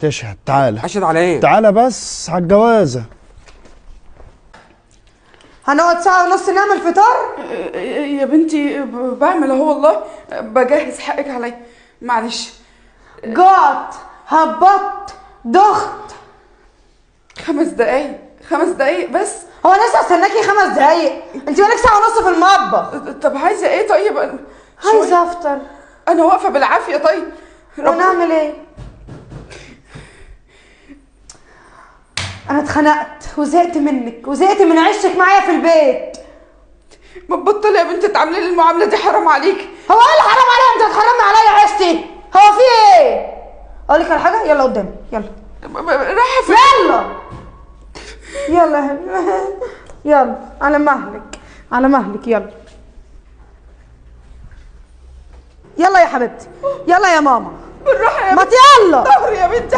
تشهد. تعالى اشهد على ايه؟ تعالى بس على الجوازه. هنقعد ساعة ونص نعمل فطار؟ يا بنتي بعمل اهو والله، بجهز حقك عليا، معلش. جعت، هبطت، دخت. 5 دقايق 5 دقايق بس. هو انا لسه استناكي 5 دقايق؟ انت بقالك ساعة ونص في المطبخ. طب عايزه ايه طيب؟ عايزة افطر. انا واقفه بالعافيه. طيب ونعمل ايه؟ انا اتخنقت وزهقت منك وزهقت من عيشتك معايا في البيت. ما تبطلي يا بنتي تعملي لي المعامله دي، حرام عليكي. هو ايه اللي حرام عليا؟ انت هتحرمي عليا عيشتي؟ هو في ايه؟ اقول لك على حاجه، يلا قدامي يلا. رايحه فين؟ يلا يلا يلا على مهلك على مهلك. يلا يلا يا حبيبتي، يلا يا ماما، بالراحه يا ما بنتي. يلا. ظهري يا بنتي.